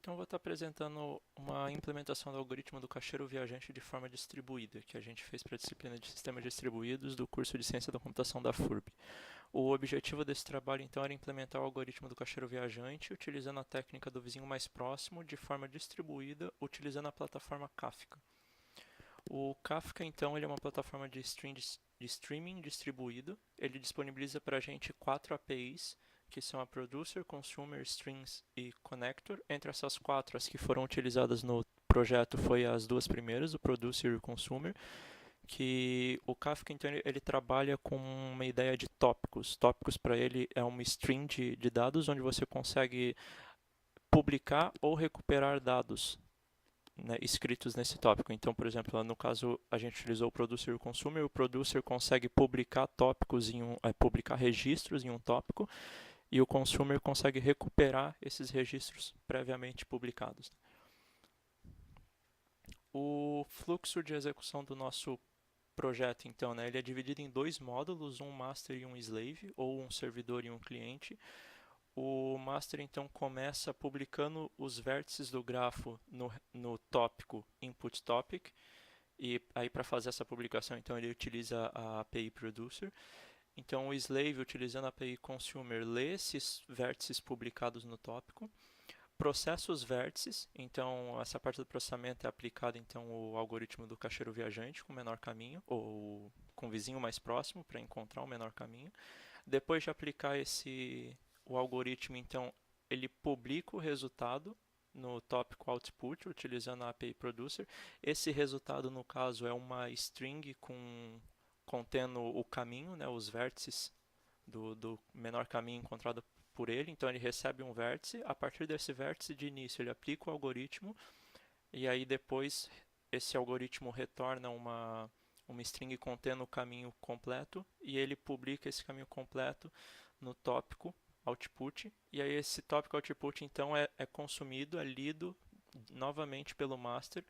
Então, eu vou estar apresentando uma implementação do algoritmo do caixeiro viajante de forma distribuída, que a gente fez para a disciplina de Sistemas Distribuídos do curso de Ciência da Computação da FURB. O objetivo desse trabalho, então, era implementar o algoritmo do caixeiro viajante utilizando a técnica do vizinho mais próximo de forma distribuída, utilizando a plataforma Kafka. O Kafka, então, ele é uma plataforma de streaming distribuído. Ele disponibiliza para a gente 4 APIs, que são a Producer, Consumer, Strings e Connector. Entre essas 4, as que foram utilizadas no projeto foi as duas primeiras, o Producer e o Consumer, que o Kafka, então, ele trabalha com uma ideia de tópicos. Tópicos para ele é uma string de dados onde você consegue publicar ou recuperar dados, né, escritos nesse tópico. Então, por exemplo, no caso a gente utilizou o Producer e o Consumer, o Producer consegue publicar tópicos publicar registros em um tópico e o Consumer consegue recuperar esses registros previamente publicados. O fluxo de execução do nosso projeto, então, né, ele é dividido em dois módulos, um master e um slave, ou um servidor e um cliente. O master, então, começa publicando os vértices do grafo no tópico input topic, e aí para fazer essa publicação, então, ele utiliza a API Producer. Então, o slave, utilizando a API Consumer, lê esses vértices publicados no tópico, processa os vértices, então essa parte do processamento é aplicada então o algoritmo do caixeiro viajante com o menor caminho, ou com o vizinho mais próximo para encontrar o menor caminho. Depois de aplicar o algoritmo, então ele publica o resultado no tópico output utilizando a API Producer. Esse resultado, no caso, é uma string contendo o caminho, né, os vértices do menor caminho encontrado por ele. Então ele recebe um vértice, a partir desse vértice de início ele aplica o algoritmo e aí depois esse algoritmo retorna uma string contendo o caminho completo e ele publica esse caminho completo no tópico output, e aí esse tópico output então é consumido, é lido novamente pelo master,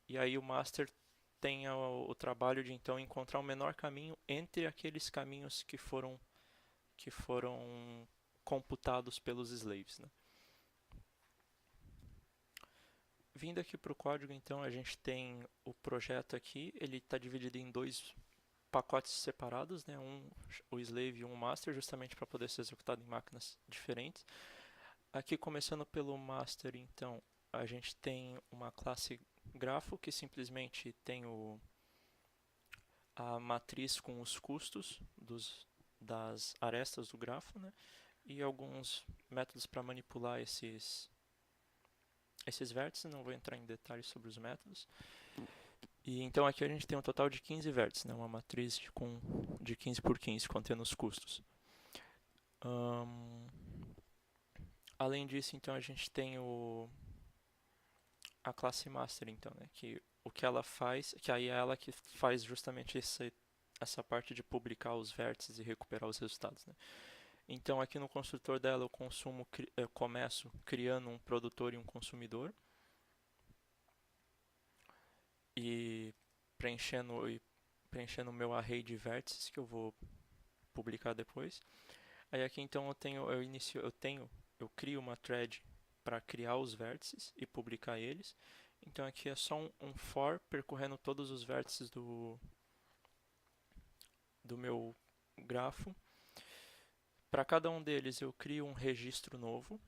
e aí o master tem o trabalho de então encontrar o menor caminho entre aqueles caminhos que foram computados pelos slaves, né? Vindo aqui para o código, então, a gente tem o projeto aqui, ele está dividido em dois pacotes separados, né? O slave e um master, justamente para poder ser executado em máquinas diferentes. Aqui, começando pelo master, então, a gente tem uma classe grafo que simplesmente tem a matriz com os custos das arestas do grafo, né? E alguns métodos para manipular esses vértices, não vou entrar em detalhes sobre os métodos. E então aqui a gente tem um total de 15 vértices, né? Uma matriz de 15 por 15, contendo os custos. Além disso, então, a gente tem a classe master, então, né? Que o que ela faz, que aí é ela que faz justamente essa parte de publicar os vértices e recuperar os resultados, né? Então, aqui no construtor dela, eu começo criando um produtor e um consumidor. E preenchendo o meu array de vértices que eu vou publicar depois. Aí aqui então eu crio uma thread para criar os vértices e publicar eles. Então aqui é só um for percorrendo todos os vértices do meu grafo. Para cada um deles eu crio um registro novo,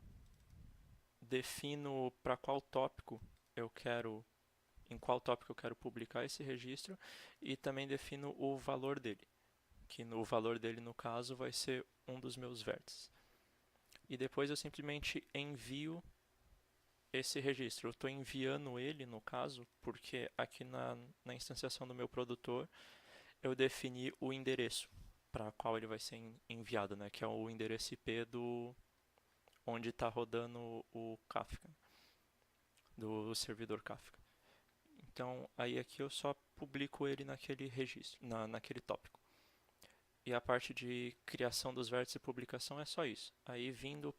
defino para qual tópico eu quero, em qual tópico eu quero publicar esse registro e também defino o valor dele, que o valor dele no caso vai ser um dos meus vértices. E depois eu simplesmente envio esse registro. Eu estou enviando ele no caso porque aqui na instanciação do meu produtor eu defini o endereço para qual ele vai ser enviado, né? Que é o endereço IP onde está rodando o Kafka, do servidor Kafka. Então aí aqui eu só publico ele naquele registro, naquele tópico. E a parte de criação dos vértices e publicação é só isso. Aí vindo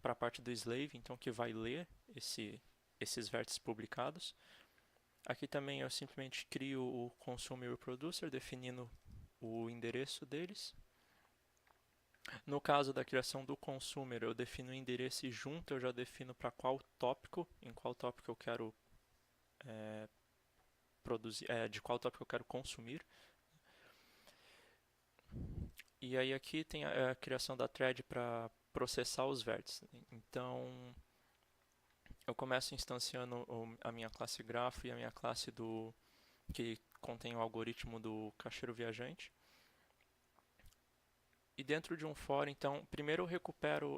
para a parte do slave, então que vai ler esses vértices publicados. Aqui também eu simplesmente crio o consumer e o producer, definindo o endereço deles. No caso da criação do consumer, eu defino o endereço e junto eu já defino para qual tópico, em qual tópico eu quero é, produzir, de qual tópico eu quero consumir. E aí aqui tem a criação da thread para processar os vértices. Então eu começo instanciando a minha classe grafo e a minha classe que contém o algoritmo do caixeiro viajante. E dentro de um for, então, primeiro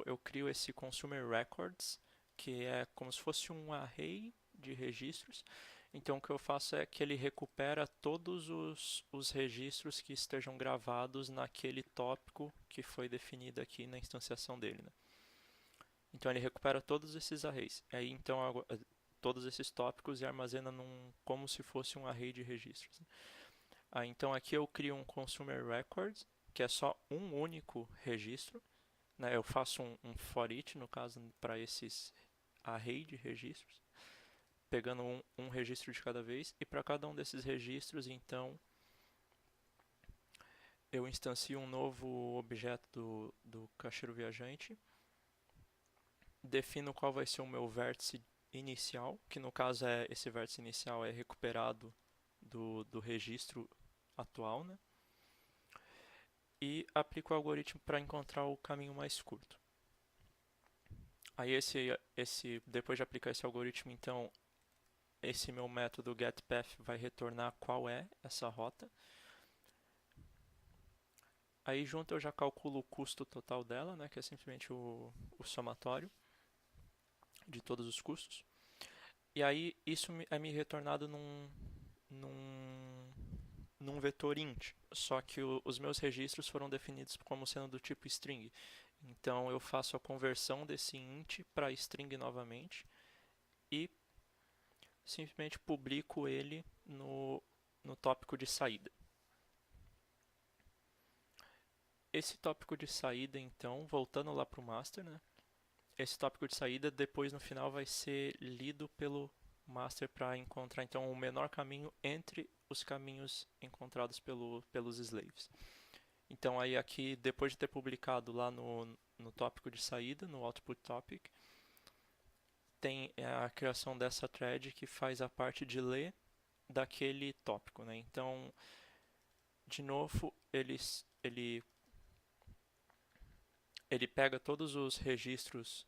eu crio esse consumer records, que é como se fosse um array de registros. Então o que eu faço é que ele recupera todos os registros que estejam gravados naquele tópico que foi definido aqui na instanciação dele, né? Então ele recupera todos esses arrays. Aí então todos esses tópicos e armazena como se fosse um array de registros, né? Então aqui eu crio um consumer record, que é só um único registro, né? Eu faço um for each, no caso, para esses array de registros, pegando um registro de cada vez, e para cada um desses registros, então, eu instancio um novo objeto do caixeiro viajante, defino qual vai ser o meu vértice inicial, que no caso esse vértice inicial é recuperado do registro atual, né? E aplico o algoritmo para encontrar o caminho mais curto. Aí depois de aplicar esse algoritmo, então, esse meu método getPath vai retornar qual é essa rota. Aí junto eu já calculo o custo total dela, né, que é simplesmente o somatório de todos os custos. E aí isso é me retornado num, num vetor int, só que os meus registros foram definidos como sendo do tipo string. Então eu faço a conversão desse int para string novamente e simplesmente publico ele no tópico de saída. Esse tópico de saída, então, voltando lá para o master, né? Esse tópico de saída depois no final vai ser lido pelo master para encontrar então o menor caminho entre os caminhos encontrados pelos slaves. Então aí aqui, depois de ter publicado lá no tópico de saída, no output topic, tem a criação dessa thread que faz a parte de ler daquele tópico, né? Então, de novo, ele pega todos os registros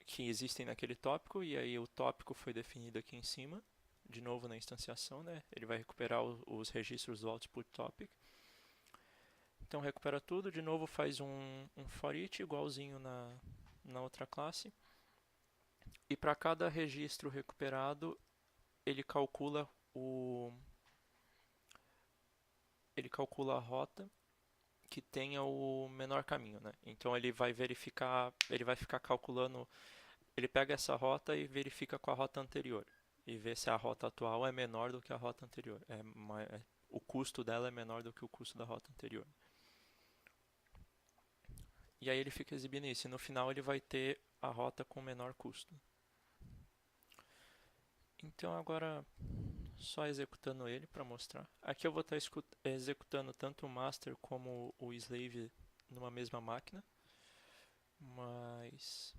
que existem naquele tópico e aí o tópico foi definido aqui em cima, de novo na instanciação, né? Ele vai recuperar os registros do output topic. Então recupera tudo, de novo faz um for each igualzinho na outra classe. E para cada registro recuperado, ele calcula ele calcula a rota que tenha o menor caminho, né? Então ele vai verificar, ele vai ficar calculando, ele pega essa rota e verifica com a rota anterior e vê se a rota atual é menor do que a rota anterior. O custo dela é menor do que o custo da rota anterior. E aí ele fica exibindo isso. E no final ele vai ter a rota com menor custo. Então agora só executando ele para mostrar. Aqui eu vou estar executando tanto o master como o slave numa mesma máquina, mas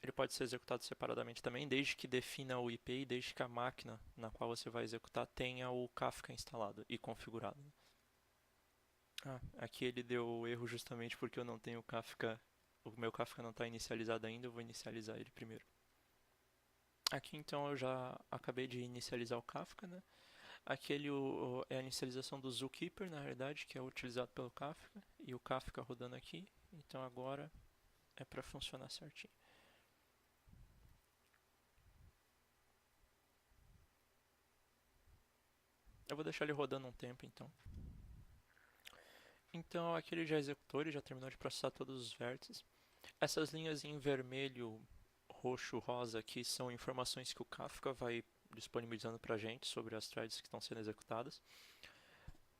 ele pode ser executado separadamente também, desde que defina o IP e desde que a máquina na qual você vai executar tenha o Kafka instalado e configurado. Aqui ele deu erro justamente porque eu não tenho o Kafka, o meu Kafka não está inicializado ainda, eu vou inicializar ele primeiro. Aqui então eu já acabei de inicializar o Kafka, né? Aqui é a inicialização do Zookeeper, na verdade, que é utilizado pelo Kafka, e o Kafka rodando aqui, então agora é para funcionar certinho. Eu vou deixar ele rodando um tempo então. Então aqui ele já executou, ele já terminou de processar todos os vértices. Essas linhas em vermelho, roxo, rosa aqui são informações que o Kafka vai disponibilizando para a gente sobre as threads que estão sendo executadas.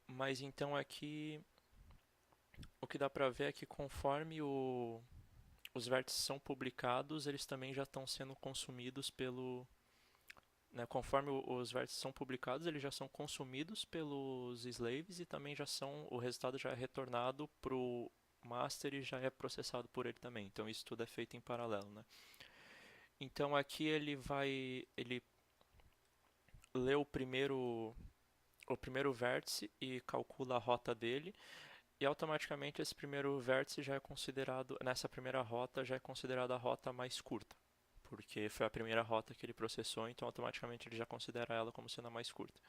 Mas então aqui o que dá para ver é que conforme os vértices são publicados, eles também já estão sendo consumidos né, conforme os vértices são publicados, eles já são consumidos pelos slaves e também o resultado já é retornado master e já é processado por ele também. Então isso tudo é feito em paralelo, né? Então aqui ele lê o primeiro vértice e calcula a rota dele, e automaticamente esse primeiro vértice já é considerado, nessa primeira rota já é considerada a rota mais curta, porque foi a primeira rota que ele processou, então automaticamente ele já considera ela como sendo a mais curta.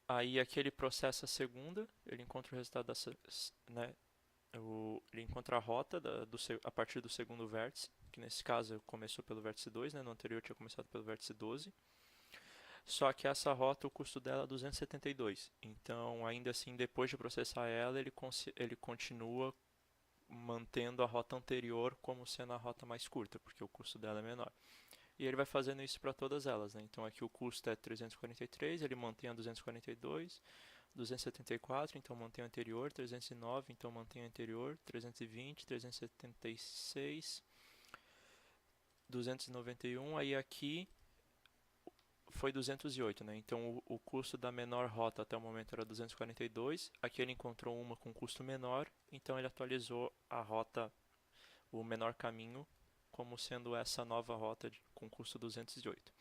Aí aqui ele processa a segunda, ele encontra o resultado dessa, né, ele encontra a rota a partir do segundo vértice, que nesse caso começou pelo vértice 2, né, no anterior tinha começado pelo vértice 12. Só que essa rota, o custo dela é 272. Então, ainda assim, depois de processar ela, ele continua mantendo a rota anterior como sendo a rota mais curta, porque o custo dela é menor. E ele vai fazendo isso para todas elas, né? Então aqui o custo é 343, ele mantém a 242, 274, então mantém a anterior, 309, então mantém a anterior, 320, 376, 291, aí aqui foi 208, né? Então o custo da menor rota até o momento era 242. Aqui ele encontrou uma com custo menor, então ele atualizou a rota, o menor caminho, como sendo essa nova rota com custo 208.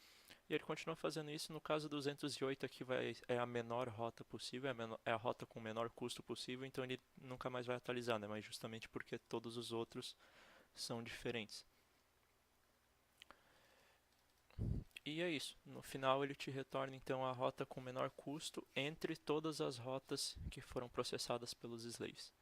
E ele continua fazendo isso. No caso 208 aqui é a menor rota possível, é a rota com o menor custo possível, então ele nunca mais vai atualizar, né? Mas justamente porque todos os outros são diferentes. E é isso. No final ele te retorna então a rota com menor custo entre todas as rotas que foram processadas pelos slaves.